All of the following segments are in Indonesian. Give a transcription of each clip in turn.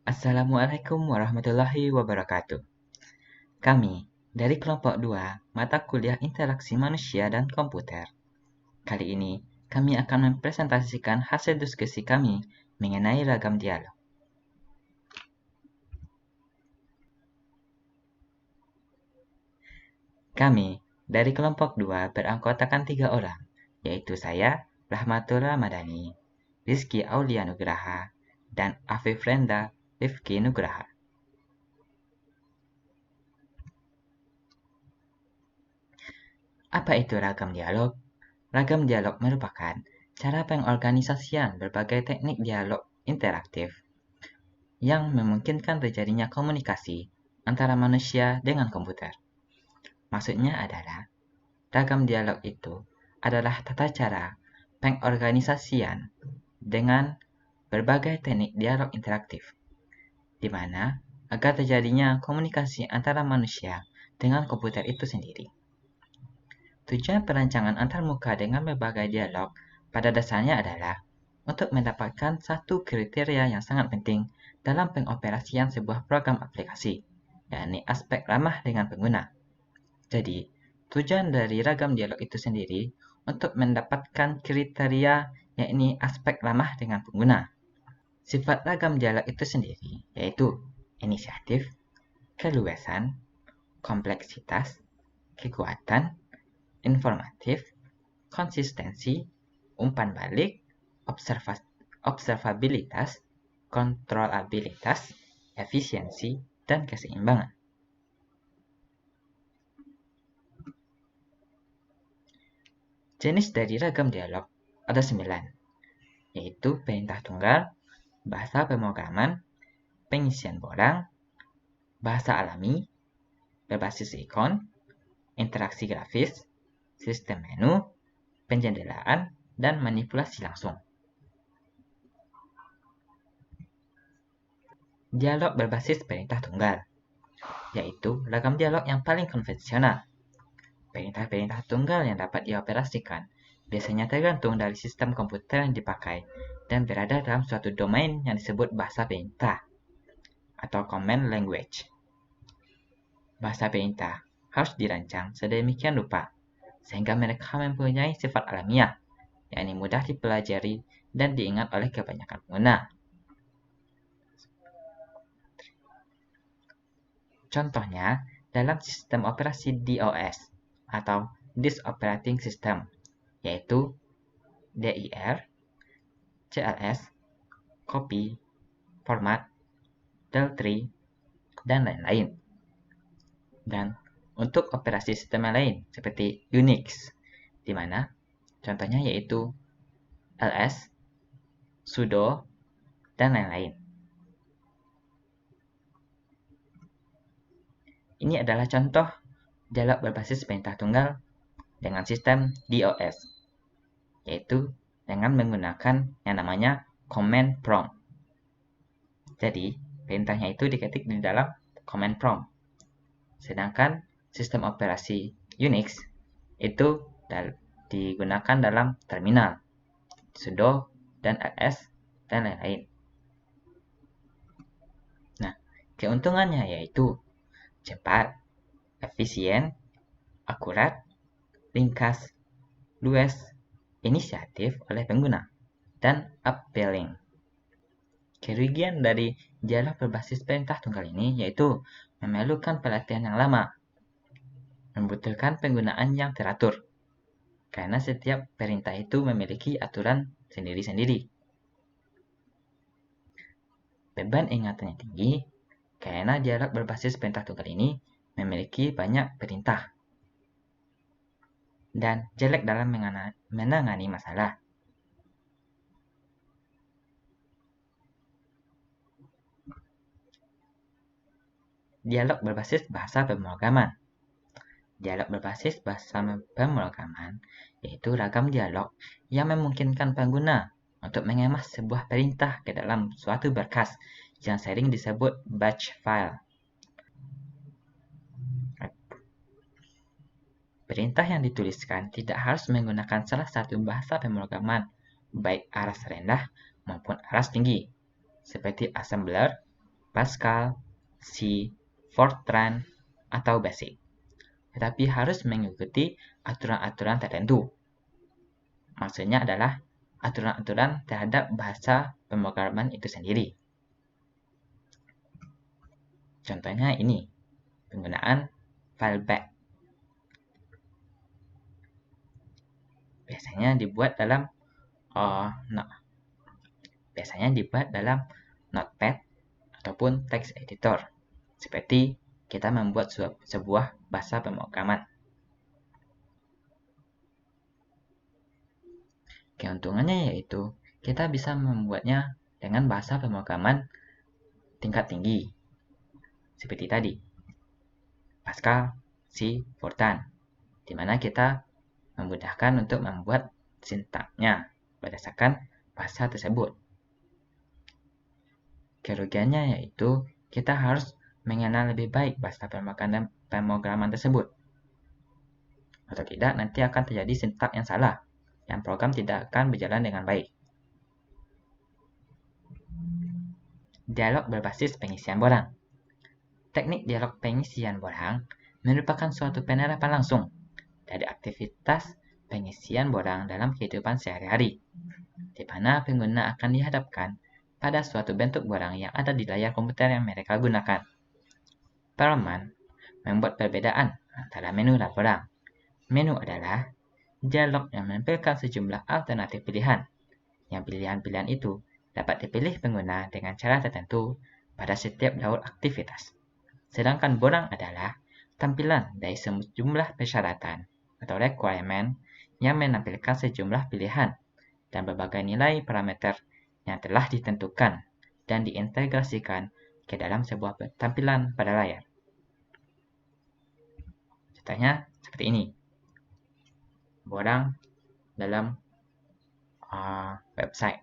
Assalamualaikum warahmatullahi wabarakatuh. Kami dari kelompok 2 mata kuliah interaksi manusia dan komputer. Kali ini kami akan mempresentasikan hasil diskusi kami mengenai ragam dialog. Kami dari kelompok 2 beranggotakan 3 orang, yaitu saya, Rahmatul Ramadhani, Rizky Aulia Nugraha, dan Afif Renda Rifki Nugraha. Apa itu ragam dialog? Ragam dialog merupakan cara pengorganisasian berbagai teknik dialog interaktif yang memungkinkan terjadinya komunikasi antara manusia dengan komputer. Maksudnya adalah, ragam dialog itu adalah tata cara pengorganisasian dengan berbagai teknik dialog interaktif, di mana agar terjadinya komunikasi antara manusia dengan komputer itu sendiri. Tujuan perancangan antarmuka dengan berbagai dialog pada dasarnya adalah untuk mendapatkan satu kriteria yang sangat penting dalam pengoperasian sebuah program aplikasi, yakni aspek ramah dengan pengguna. Jadi, tujuan dari ragam dialog itu sendiri untuk mendapatkan kriteria yakni aspek ramah dengan pengguna. Sifat ragam dialog itu sendiri yaitu inisiatif, keluasan, kompleksitas, kekuatan, informatif, konsistensi, umpan balik, observabilitas, kontrolabilitas, efisiensi, dan keseimbangan. Jenis dari ragam dialog ada 9, yaitu perintah tunggal, bahasa pemrograman, pengisian borang, bahasa alami, berbasis ikon, interaksi grafis, sistem menu, penjendelaan, dan manipulasi langsung. Dialog berbasis perintah tunggal, yaitu ragam dialog yang paling konvensional. Perintah-perintah tunggal yang dapat dioperasikan biasanya tergantung dari sistem komputer yang dipakai dan berada dalam suatu domain yang disebut bahasa perintah atau command language. Bahasa perintah harus dirancang sedemikian rupa sehingga mereka mempunyai sifat alamiah, yakni mudah dipelajari dan diingat oleh kebanyakan pengguna. Contohnya, dalam sistem operasi DOS atau Disk Operating System, yaitu DIR, CLS, copy, format, delete, dan lain-lain. Dan untuk operasi sistem lain seperti Unix, di mana contohnya yaitu ls, sudo, dan lain-lain. Ini adalah contoh dialog berbasis perintah tunggal dengan sistem DOS, yaitu dengan menggunakan yang namanya command prompt. Jadi, perintahnya itu diketik di dalam command prompt. Sedangkan sistem operasi Unix itu digunakan dalam terminal, sudo, dan ls, dan lain-lain. Nah, keuntungannya yaitu cepat, efisien, akurat, ringkas, luas, inisiatif oleh pengguna, dan appealing. Kerugian dari dialog berbasis perintah tunggal ini yaitu memerlukan pelatihan yang lama, membutuhkan penggunaan yang teratur, karena setiap perintah itu memiliki aturan sendiri-sendiri. Beban ingatannya tinggi, karena dialog berbasis perintah tunggal ini memiliki banyak perintah, dan jelek dalam menangani masalah. Dialog berbasis bahasa pemrograman. Dialog berbasis bahasa pemrograman yaitu ragam dialog yang memungkinkan pengguna untuk mengemas sebuah perintah ke dalam suatu berkas yang sering disebut batch file. Perintah yang dituliskan tidak harus menggunakan salah satu bahasa pemrograman, baik aras rendah maupun aras tinggi, seperti assembler, Pascal, C, Fortran, atau Basic. Tetapi harus mengikuti aturan-aturan tertentu. Maksudnya adalah aturan-aturan terhadap bahasa pemrograman itu sendiri. Contohnya ini, penggunaan fallback. Biasanya dibuat dalam Notepad ataupun text editor, seperti kita membuat sebuah bahasa pemrograman. Keuntungannya yaitu kita bisa membuatnya dengan bahasa pemrograman tingkat tinggi, seperti tadi, Pascal, C, Fortran, di mana kita memudahkan untuk membuat sintaknya berdasarkan bahasa tersebut. Kerugiannya yaitu kita harus mengenal lebih baik bahasa pemrograman tersebut. Atau tidak, nanti akan terjadi sintak yang salah, dan program tidak akan berjalan dengan baik. Dialog berbasis pengisian borang. Teknik dialog pengisian borang merupakan suatu penerapan langsung dari aktivitas pengisian borang dalam kehidupan sehari-hari, di mana pengguna akan dihadapkan pada suatu bentuk borang yang ada di layar komputer yang mereka gunakan. Perlman membuat perbedaan antara menu dan borang. Menu adalah dialog yang menampilkan sejumlah alternatif pilihan, yang pilihan-pilihan itu dapat dipilih pengguna dengan cara tertentu pada setiap daur aktivitas. Sedangkan borang adalah tampilan dari sejumlah persyaratan atau requirement yang menampilkan sejumlah pilihan dan berbagai nilai parameter yang telah ditentukan dan diintegrasikan ke dalam sebuah tampilan pada layar. Contohnya seperti ini. Borang dalam website.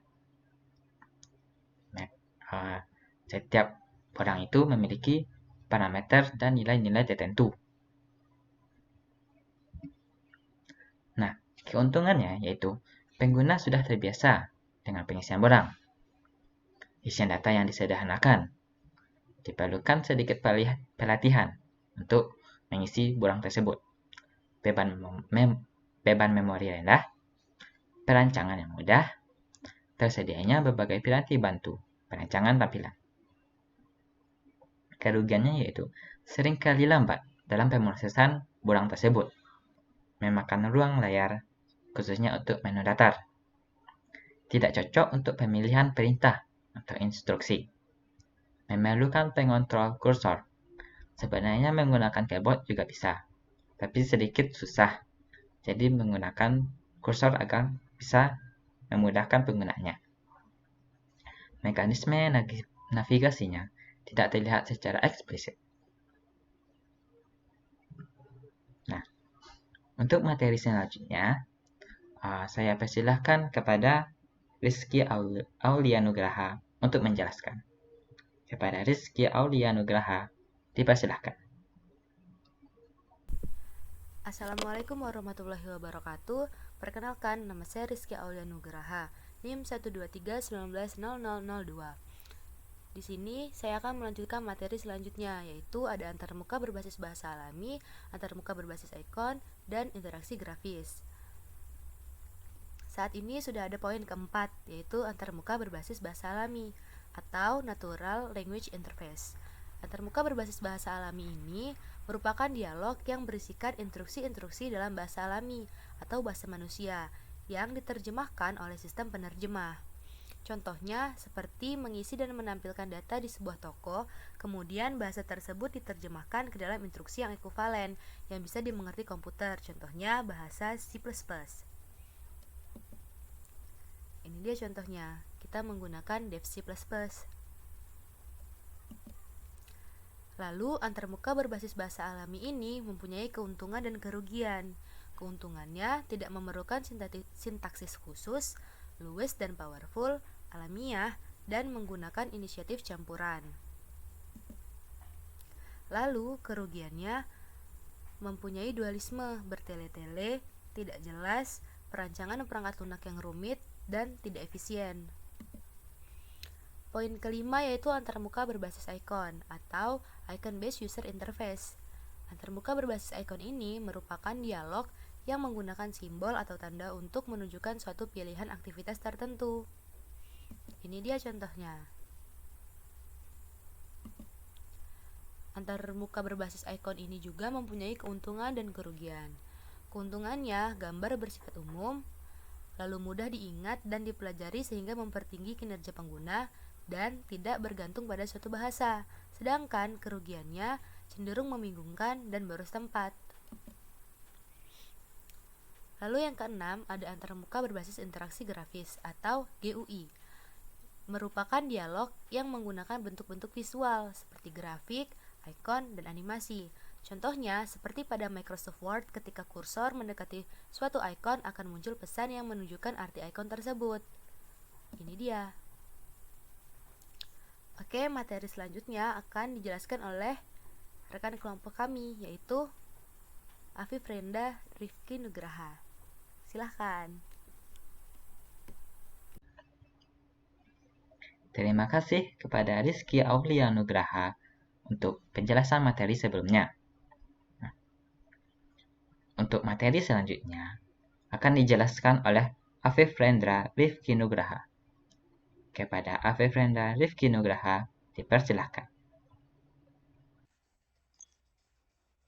Setiap borang itu memiliki parameter dan nilai-nilai tertentu. Nah, keuntungannya yaitu pengguna sudah terbiasa dengan pengisian borang. Isian data yang disederhanakan. Diperlukan sedikit pelatihan untuk mengisi borang tersebut. Beban memori rendah, perancangan yang mudah, tersedianya berbagai piranti bantu perancangan tampilan. Kerugiannya yaitu seringkali lambat dalam pemrosesan borang tersebut, memakan ruang layar, khususnya untuk menu datar. Tidak cocok untuk pemilihan perintah atau instruksi. Memerlukan pengontrol kursor. Sebenarnya menggunakan keyboard juga bisa, tapi sedikit susah. Jadi menggunakan kursor agar bisa memudahkan penggunanya. Mekanisme navigasinya tidak terlihat secara eksplisit. Nah, untuk materi selanjutnya, saya persilahkan kepada Rizky Aulianugraha untuk menjelaskan. Kepada Rizky Aulianugraha, dipersilahkan. Assalamualaikum warahmatullahi wabarakatuh. Perkenalkan, nama saya Rizky Aulianugraha, NIM 123190002. Di sini saya akan melanjutkan materi selanjutnya, yaitu ada antarmuka berbasis bahasa alami, antarmuka berbasis ikon, dan interaksi grafis. Saat ini sudah ada poin keempat, yaitu antarmuka berbasis bahasa alami atau Natural Language Interface. Antarmuka berbasis bahasa alami ini merupakan dialog yang berisikan instruksi-instruksi dalam bahasa alami atau bahasa manusia yang diterjemahkan oleh sistem penerjemah. Contohnya seperti mengisi dan menampilkan data di sebuah toko, kemudian bahasa tersebut diterjemahkan ke dalam instruksi yang ekuivalen yang bisa dimengerti komputer, contohnya bahasa C++. Ini dia contohnya, kita menggunakan dev C++. Lalu antarmuka berbasis bahasa alami ini mempunyai keuntungan dan kerugian. Keuntungannya tidak memerlukan sintaksis khusus, luwes dan powerful, alamiah, dan menggunakan inisiatif campuran. Lalu kerugiannya mempunyai dualisme, bertele-tele, tidak jelas, perancangan perangkat lunak yang rumit, dan tidak efisien. Poin kelima yaitu antarmuka berbasis icon atau icon-based user interface. Antarmuka berbasis icon ini merupakan dialog yang menggunakan simbol atau tanda untuk menunjukkan suatu pilihan aktivitas tertentu. Ini dia contohnya. Antarmuka berbasis icon ini juga mempunyai keuntungan dan kerugian. Keuntungannya, gambar bersifat umum, lalu mudah diingat dan dipelajari sehingga mempertinggi kinerja pengguna dan tidak bergantung pada suatu bahasa. Sedangkan kerugiannya cenderung membingungkan dan boros tempat. Lalu yang keenam, ada antarmuka berbasis interaksi grafis atau GUI. Merupakan dialog yang menggunakan bentuk-bentuk visual seperti grafik, icon, dan animasi. Contohnya, seperti pada Microsoft Word ketika kursor mendekati suatu icon akan muncul pesan yang menunjukkan arti icon tersebut. Ini dia. Oke, materi selanjutnya akan dijelaskan oleh rekan kelompok kami, yaitu Afif Renda Rifki Nugraha. Silahkan. Terima kasih kepada Rizky Aulia Nugraha untuk penjelasan materi sebelumnya. Untuk materi selanjutnya akan dijelaskan oleh Afif Rendra Rifki Nugraha. Kepada Afif Rendra Rifki Nugraha, dipersilahkan.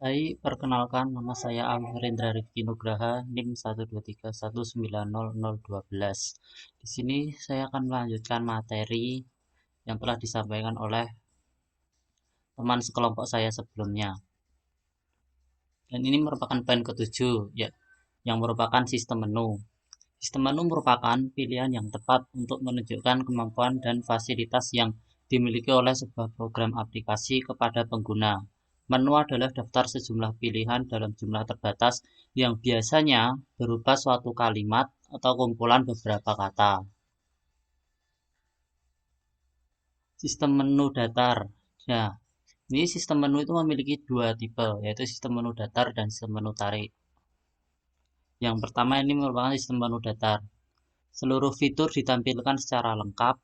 Hai, perkenalkan, nama saya Afif Rendra Rifki Nugraha, NIM 123190012. Di sini saya akan melanjutkan materi yang telah disampaikan oleh teman sekelompok saya sebelumnya. Dan ini merupakan poin ke-7, ya, yang merupakan sistem menu. Sistem menu merupakan pilihan yang tepat untuk menunjukkan kemampuan dan fasilitas yang dimiliki oleh sebuah program aplikasi kepada pengguna. Menu adalah daftar sejumlah pilihan dalam jumlah terbatas yang biasanya berupa suatu kalimat atau kumpulan beberapa kata. Sistem menu datar. Nah, ini sistem menu itu memiliki dua tipe, yaitu sistem menu datar dan sistem menu tarik. Yang pertama ini merupakan sistem menu datar. Seluruh fitur ditampilkan secara lengkap.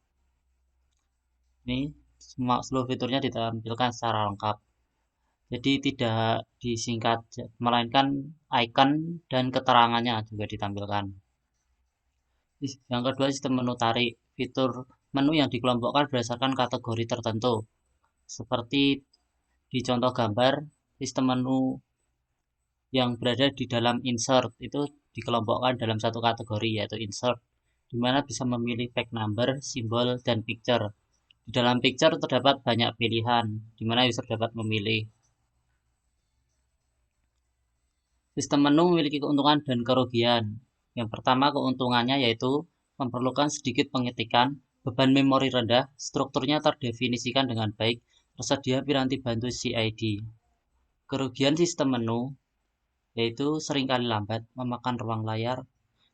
Ini seluruh fiturnya ditampilkan secara lengkap. Jadi tidak disingkat, melainkan icon dan keterangannya juga ditampilkan. Yang kedua, sistem menu tarik. Fitur menu yang dikelompokkan berdasarkan kategori tertentu. Seperti di contoh gambar, sistem menu yang berada di dalam insert itu dikelompokkan dalam satu kategori, yaitu insert, di mana bisa memilih page number, simbol, dan picture. Di dalam picture terdapat banyak pilihan, di mana user dapat memilih. Sistem menu memiliki keuntungan dan kerugian. Yang pertama, keuntungannya yaitu memerlukan sedikit pengetikan, beban memori rendah, strukturnya terdefinisikan dengan baik, tersedia piranti bantu CID. Kerugian sistem menu yaitu seringkali lambat, memakan ruang layar,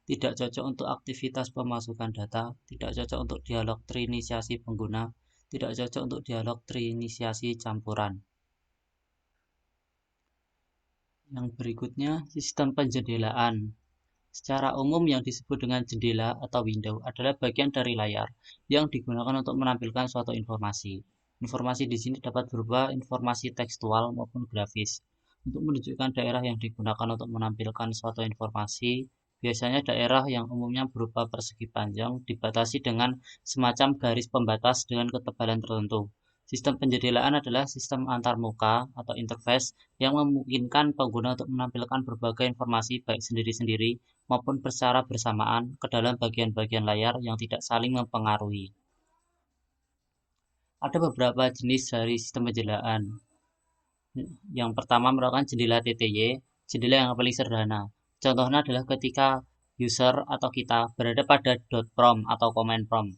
tidak cocok untuk aktivitas pemasukan data, tidak cocok untuk dialog terinisiasi pengguna, tidak cocok untuk dialog terinisiasi campuran. Yang berikutnya, sistem penjendelaan. Secara umum yang disebut dengan jendela atau window adalah bagian dari layar yang digunakan untuk menampilkan suatu informasi. Informasi di sini dapat berupa informasi tekstual maupun grafis. Untuk menunjukkan daerah yang digunakan untuk menampilkan suatu informasi, biasanya daerah yang umumnya berupa persegi panjang dibatasi dengan semacam garis pembatas dengan ketebalan tertentu. Sistem penjendelaan adalah sistem antarmuka atau interface yang memungkinkan pengguna untuk menampilkan berbagai informasi baik sendiri-sendiri maupun secara bersamaan ke dalam bagian-bagian layar yang tidak saling mempengaruhi. Ada beberapa jenis dari sistem penjendelaan. Yang pertama merupakan jendela TTY, jendela yang paling sederhana. Contohnya adalah ketika user atau kita berada pada dot prompt atau command prompt.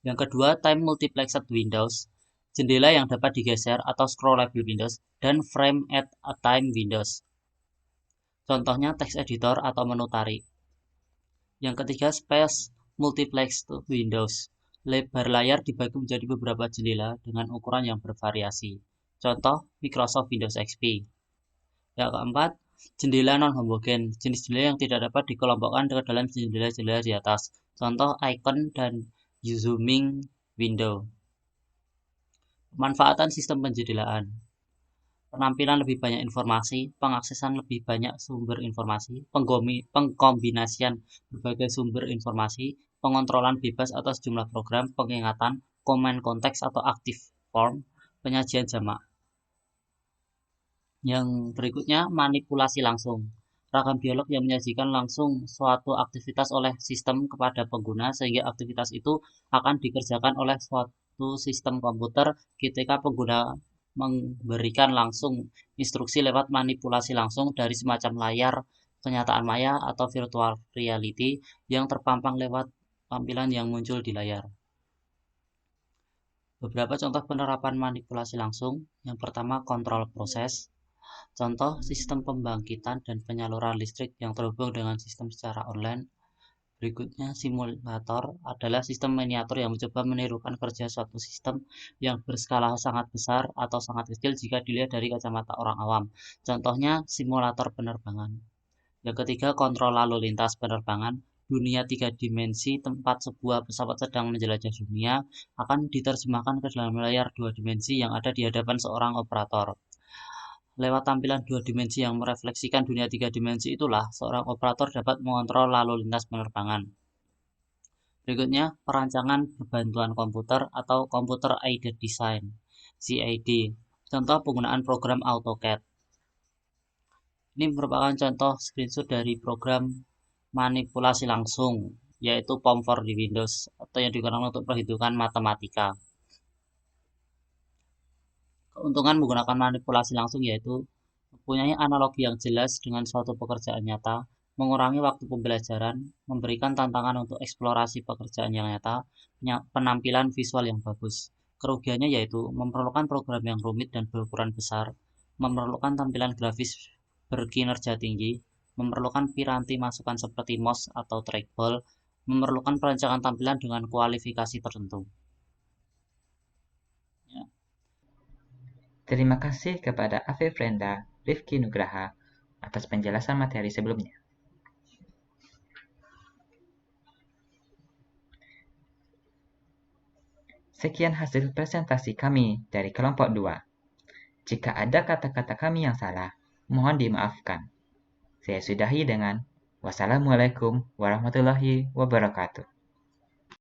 Yang kedua, time multiplexed windows, jendela yang dapat digeser atau scrollable windows, dan frame at a time windows. Contohnya text editor atau menu tarik. Yang ketiga, space multiplexed windows, lebar layar dibagi menjadi beberapa jendela dengan ukuran yang bervariasi. Contoh Microsoft Windows XP. Yang keempat, jendela non-homogen, jenis jendela yang tidak dapat dikelompokkan ke dalam jendela-jendela di atas. Contoh icon dan zooming window. Pemanfaatan sistem penjendelaan. Penampilan lebih banyak informasi, pengaksesan lebih banyak sumber informasi, pengkombinasian berbagai sumber informasi, pengontrolan bebas atas jumlah program, pengingatan, command konteks atau active form, penyajian jamak. Yang berikutnya, manipulasi langsung. Ragam dialog yang menyajikan langsung suatu aktivitas oleh sistem kepada pengguna sehingga aktivitas itu akan dikerjakan oleh suatu sistem komputer ketika pengguna memberikan langsung instruksi lewat manipulasi langsung dari semacam layar kenyataan maya atau virtual reality yang terpampang lewat tampilan yang muncul di layar. Beberapa contoh penerapan manipulasi langsung. Yang pertama, kontrol proses. Contoh, sistem pembangkitan dan penyaluran listrik yang terhubung dengan sistem secara online. Berikutnya, simulator adalah sistem miniatur yang mencoba menirukan kerja suatu sistem yang berskala sangat besar atau sangat kecil jika dilihat dari kacamata orang awam. Contohnya, simulator penerbangan. Yang ketiga, kontrol lalu lintas penerbangan. Dunia 3 dimensi tempat sebuah pesawat sedang menjelajah dunia akan diterjemahkan ke dalam layar 2 dimensi yang ada di hadapan seorang operator. Lewat tampilan 2 dimensi yang merefleksikan dunia 3 dimensi itulah, seorang operator dapat mengontrol lalu lintas penerbangan. Berikutnya, perancangan berbantuan komputer atau Computer Aided Design, CAD. Contoh penggunaan program AutoCAD. Ini merupakan contoh screenshot dari program manipulasi langsung, yaitu POM4 di Windows, atau yang digunakan untuk perhitungan matematika. Keuntungan menggunakan manipulasi langsung yaitu mempunyai analogi yang jelas dengan suatu pekerjaan nyata, mengurangi waktu pembelajaran, memberikan tantangan untuk eksplorasi pekerjaan yang nyata, penampilan visual yang bagus. Kerugiannya yaitu memerlukan program yang rumit dan berukuran besar, memerlukan tampilan grafis berkinerja tinggi, memerlukan piranti masukan seperti mouse atau trackball, memerlukan perancangan tampilan dengan kualifikasi tertentu. Terima kasih kepada Afif Renda Rifki Nugraha atas penjelasan materi sebelumnya. Sekian hasil presentasi kami dari kelompok 2. Jika ada kata-kata kami yang salah, mohon dimaafkan. Saya sudahi dengan wassalamualaikum warahmatullahi wabarakatuh.